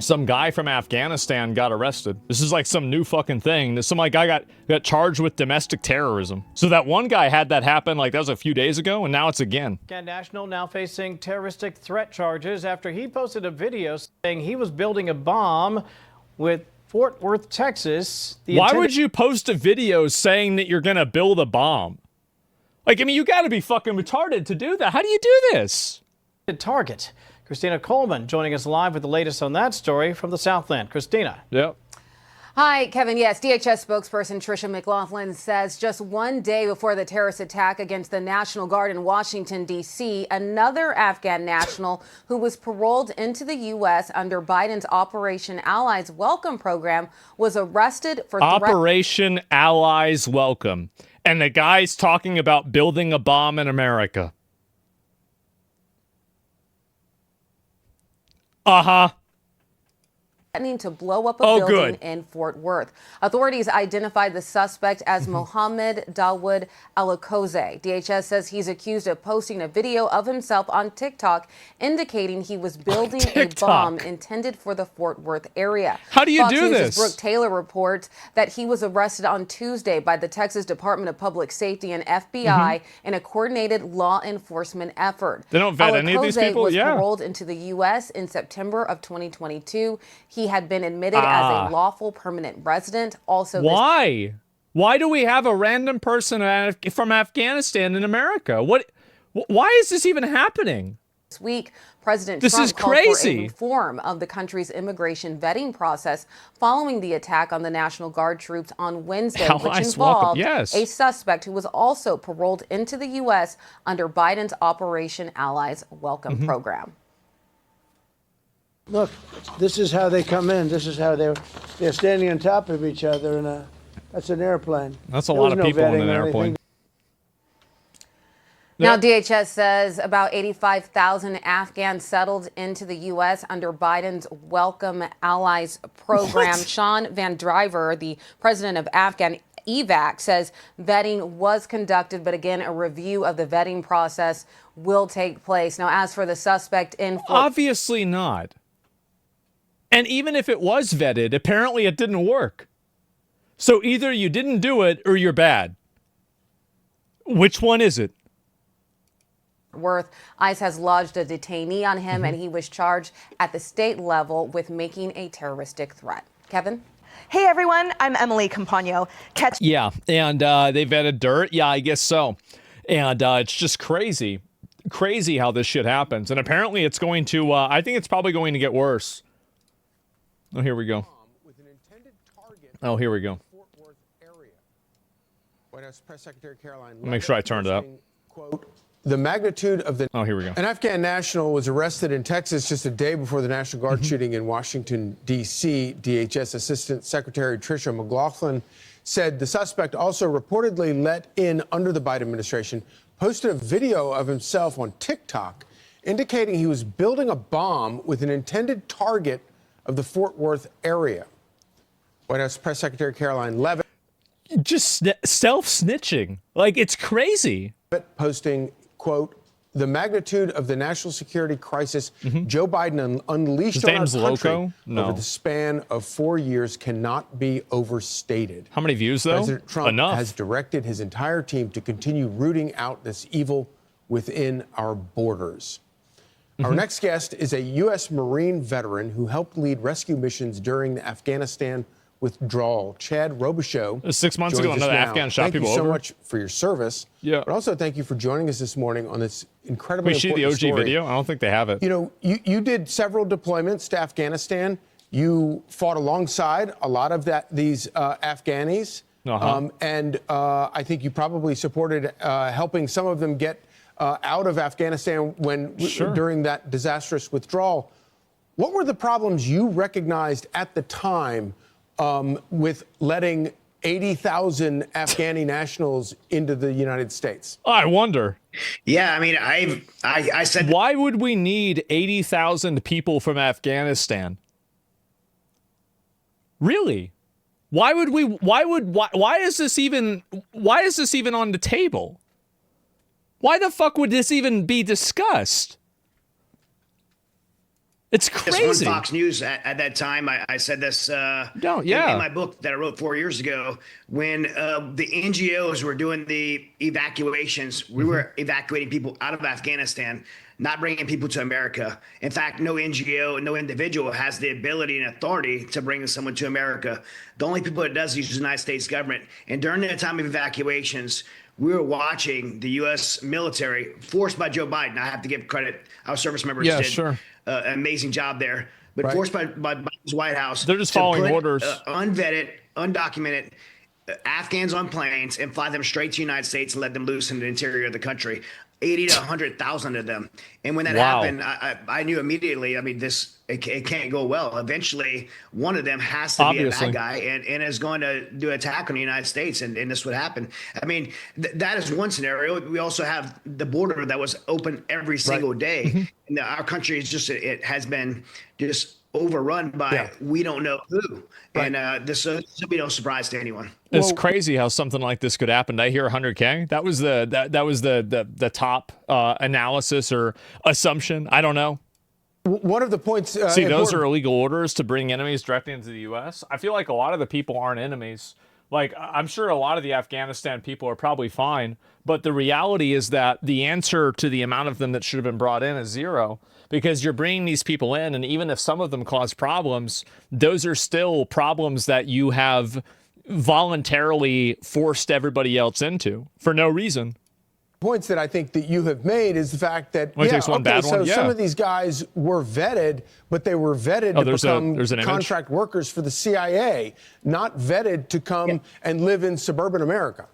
some guy from Afghanistan got arrested. This is like some new fucking thing. Some like guy got charged with domestic terrorism. So that one guy had that happen, like that was a few days ago, and now it's again. Afghan national now facing terroristic threat charges after he posted a video saying he was building a bomb with Fort Worth, Texas. Why would you post a video saying that you're gonna build a bomb? Like, I mean, you gotta be fucking retarded to do that. How do you do this? Target. Christina Coleman joining us live with the latest on that story from the Southland. Christina. Yep. Hi, Kevin. Yes, DHS spokesperson Tricia McLaughlin says just one day before the terrorist attack against the National Guard in Washington, D.C., another Afghan national who was paroled into the U.S. under Biden's Operation Allies Welcome program was arrested for Operation Allies Welcome. And the guy's talking about building a bomb in America. threatening to blow up a building in Fort Worth. Authorities identified the suspect as Mohammed Dawood Alakoze. DHS says he's accused of posting a video of himself on TikTok indicating he was building a bomb intended for the Fort Worth area. How do you Fox do News' this? Brooke Taylor reports that he was arrested on Tuesday by the Texas Department of Public Safety and FBI in a coordinated law enforcement effort. They don't vet any of these people? Was paroled into the U.S. in September of 2022. He had been admitted as a lawful permanent resident. Also, why? Why do we have a random person from Afghanistan in America? Why is this even happening? This week, President This Trump is called crazy. for a reform of the country's immigration vetting process following the attack on the National Guard troops on Wednesday, which involved a suspect who was also paroled into the U.S. under Biden's Operation Allies Welcome program. Look, this is how they come in. This is how they're standing on top of each other, and that's an airplane. That's a lot of people in an airplane. Now, DHS says about 85,000 Afghans settled into the U.S. under Biden's Welcome Allies program. Sean Van Driver, the president of Afghan EVAC, says vetting was conducted, but again, a review of the vetting process will take place. Now, as for the suspect in obviously not. And even if it was vetted, apparently it didn't work. So either you didn't do it or you're bad. Which one is it? Worth, ICE has lodged a detainee on him, and he was charged at the state level with making a terroristic threat. Kevin? Hey, everyone. I'm Emily Campagno. Yeah, and they vetted dirt. Yeah, I guess so. And it's just crazy. Crazy how this shit happens. And apparently it's going to, I think it's probably going to get worse. Oh, here we go. Oh, here we go. White House Press Secretary Caroline. Make sure I turned it up. Quote, the magnitude of the... Oh, here we go. An Afghan national was arrested in Texas just a day before the National Guard shooting in Washington, D.C. DHS Assistant Secretary Tricia McLaughlin said the suspect also reportedly let in under the Biden administration, posted a video of himself on TikTok indicating he was building a bomb with an intended target of the Fort Worth area. White House Press Secretary Caroline Leavitt just self-snitching. Like, it's crazy. Posting, quote, the magnitude of the national security crisis Joe Biden unleashed on our country over the span of 4 years cannot be overstated. How many views, though? President Trump has directed his entire team to continue rooting out this evil within our borders. Our next guest is a U.S. Marine veteran who helped lead rescue missions during the Afghanistan withdrawal. Chad Robichaux. 6 months ago, another Afghan shot people over. Thank you so much for your service. Yeah. But also thank you for joining us this morning on this incredibly important story. We see the OG story. video? I don't think they have it. You know, you did several deployments to Afghanistan. You fought alongside a lot of these Afghanis. And I think you probably supported helping some of them get out of Afghanistan during that disastrous withdrawal. What were the problems you recognized at the time with letting 80,000 Afghani nationals into the United States? I wonder. Yeah, I mean, I said, why would we need 80,000 people from Afghanistan? Really? Why is this even on the table? Why the fuck would this even be discussed? It's On crazy. Fox News at that time, I said this No, yeah. in my book that I wrote 4 years ago. When the NGOs were doing the evacuations, we were evacuating people out of Afghanistan, not bringing people to America. In fact, no NGO, no individual has the ability and authority to bring someone to America. The only people that does is the United States government. And during the time of evacuations, we were watching the U.S. military, forced by Joe Biden. I have to give credit. Our service members Yeah, did sure. an amazing job there. But forced by Biden's White House. They're just to following put, orders. Unvetted, undocumented Afghans on planes and fly them straight to the United States and let them loose in the interior of the country. 80 to 100,000 of them. And when that happened, I knew immediately, I mean, it can't go well. Eventually, one of them has to be a bad guy and is going to do an attack on the United States, and this would happen. I mean, that is one scenario. We also have the border that was open every single day. And our country is just, it has been just overrun by we don't know who. And this should be no surprise to anyone. It's crazy how something like this could happen. Did I hear 100K? That was the top analysis or assumption. I don't know. One of the points. See, those are illegal orders to bring enemies directly into the U.S. I feel like a lot of the people aren't enemies. Like, I'm sure a lot of the Afghanistan people are probably fine, but the reality is that the answer to the amount of them that should have been brought in is zero, because you're bringing these people in, and even if some of them cause problems, those are still problems that you have voluntarily forced everybody else into for no reason. Points that I think that you have made is the fact that some of these guys were vetted, but they were vetted to become contract workers for the CIA, not vetted to come and live in suburban America.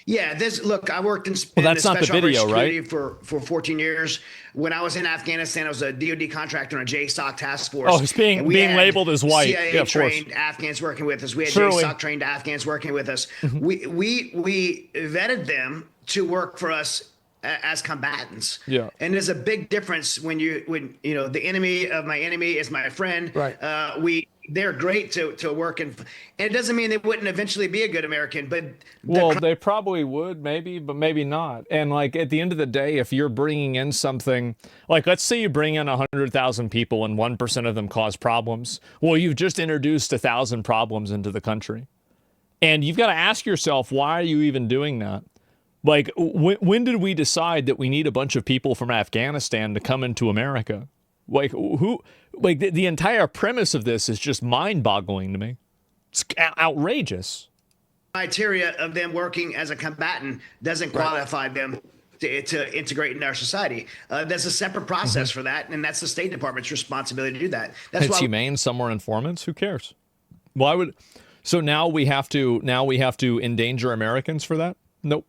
Yeah, look, I worked in that's not the video, right? For 14 years. When I was in Afghanistan, I was a DoD contractor on a JSOC task force. Oh, he's being labeled as white. CIA trained Afghans working with us. We had JSOC trained Afghans working with us. We vetted them to work for us as combatants. Yeah. And there's a big difference when the enemy of my enemy is my friend. Right. They're great to work and it doesn't mean they wouldn't eventually be a good American, but they probably would, maybe, but maybe not. And like at the end of the day, if you're bringing in something like, let's say you bring in 100,000 people and 1% of them cause problems. Well, you've just introduced 1,000 problems into the country, and you've got to ask yourself, why are you even doing that? Like, when did we decide that we need a bunch of people from Afghanistan to come into America? Like, who? Like, the entire premise of this is just mind-boggling to me. It's outrageous. Criteria of them working as a combatant doesn't qualify them to integrate in our society. There's a separate process for that, and that's the State Department's responsibility to do that. It's humane. Some are informants. Who cares? Why would? So now we have to endanger Americans for that? Nope.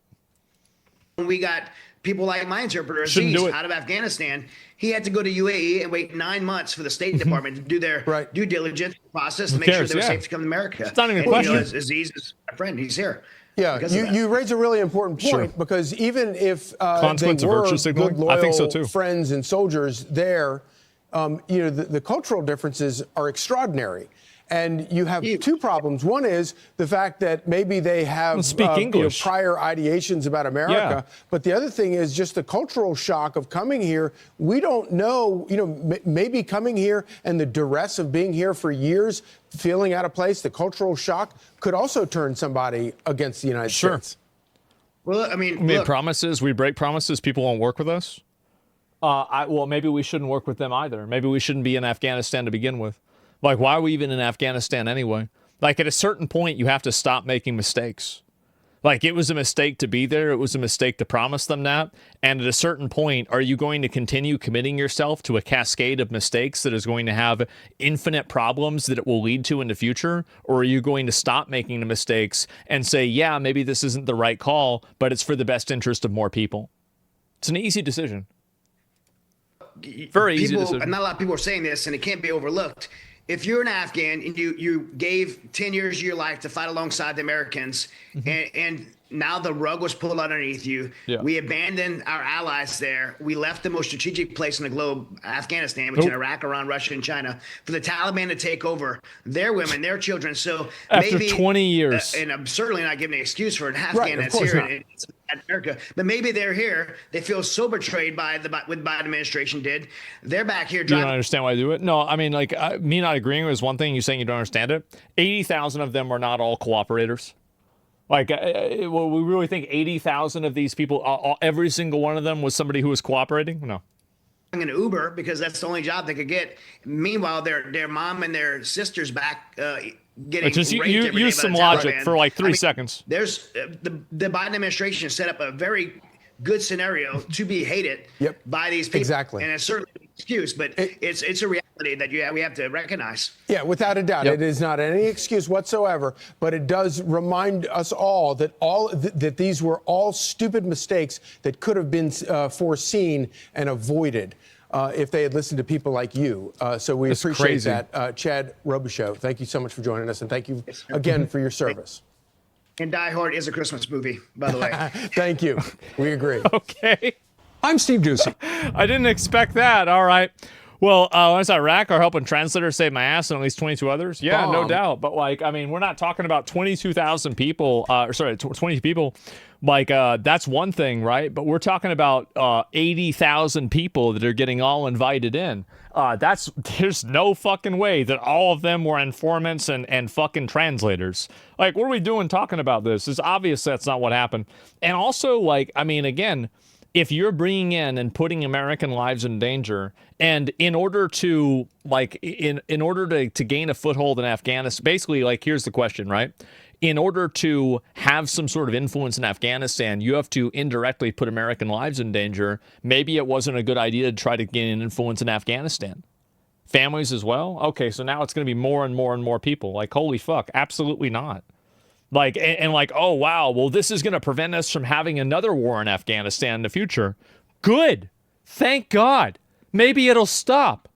We got people like my interpreter, Aziz, out of Afghanistan. He had to go to UAE and wait 9 months for the State Department to do their due diligence process to make sure they were safe to come to America. It's not even a question. Aziz is my friend. He's here. Yeah, you raise a really important point because even if they were good, loyal friends and soldiers there, the cultural differences are extraordinary. And you have two problems. One is the fact that maybe they have prior ideations about America. Yeah. But the other thing is just the cultural shock of coming here. We don't know, maybe coming here and the duress of being here for years, feeling out of place, the cultural shock could also turn somebody against the United States. Well, I mean, we made promises. We break promises. People won't work with us. Well, maybe we shouldn't work with them either. Maybe we shouldn't be in Afghanistan to begin with. Like, why are we even in Afghanistan anyway? Like, at a certain point, you have to stop making mistakes. Like, it was a mistake to be there. It was a mistake to promise them that. And at a certain point, are you going to continue committing yourself to a cascade of mistakes that is going to have infinite problems that it will lead to in the future? Or are you going to stop making the mistakes and say, yeah, maybe this isn't the right call, but it's for the best interest of more people? It's an easy decision. Very easy decision. Not a lot of people are saying this, and it can't be overlooked. If you're an Afghan and you gave 10 years of your life to fight alongside the Americans, and now the rug was pulled underneath you. Yeah. We abandoned our allies there. We left the most strategic place in the globe, Afghanistan, between Iraq, Iran, Russia, and China, for the Taliban to take over their women, their children. So After maybe 20 years. and I'm certainly not giving an excuse for an Afghan that's here in America, but maybe they're here. They feel so betrayed by what the Biden administration did. They're back here You driving. don't understand why I do it? No, I mean, like, me not agreeing is one thing. You saying you don't understand it. 80,000 of them are not all cooperators. Like, well, we really think 80,000 of these people, every single one of them was somebody who was cooperating? No. An Uber because that's the only job they could get. Meanwhile, their mom and their sisters back getting Just raped every day use by some the logic Taliban. for like 3 I mean, seconds. There's the Biden administration set up a very good scenario to be hated by these people. Exactly. And it's certainly an excuse, but it's a reality that we have to recognize. Yeah, without a doubt. It is not any excuse whatsoever, but it does remind us all that that these were all stupid mistakes that could have been foreseen and avoided if they had listened to people like you. So we appreciate crazy. that. Chad Robichaux, thank you so much for joining us, and thank you again for your service. And Die Hard is a Christmas movie, by the way. Thank you. We agree. Okay. I'm Steve Doocy. I didn't expect that. All right. Well, was Iraq our helping translator save my ass and at least 22 others? Yeah, no doubt. But, like, I mean, we're not talking about 22,000 people. 20 people. Like, that's one thing, right? But we're talking about 80,000 people that are getting all invited in. There's no fucking way that all of them were informants and fucking translators. Like, what are we doing talking about this? It's obvious that's not what happened. And also, like, I mean, again, if you're bringing in and putting American lives in danger, and in order to, like, in order to gain a foothold in Afghanistan, basically, like, here's the question, right? In order to have some sort of influence in Afghanistan, you have to indirectly put American lives in danger. Maybe it wasn't a good idea to try to gain an influence in Afghanistan. Families as well? Okay, so now it's going to be more and more and more people. Like, holy fuck, absolutely not. Like, and like, oh, wow, well, this is going to prevent us from having another war in Afghanistan in the future. Good. Thank God. Maybe it'll stop.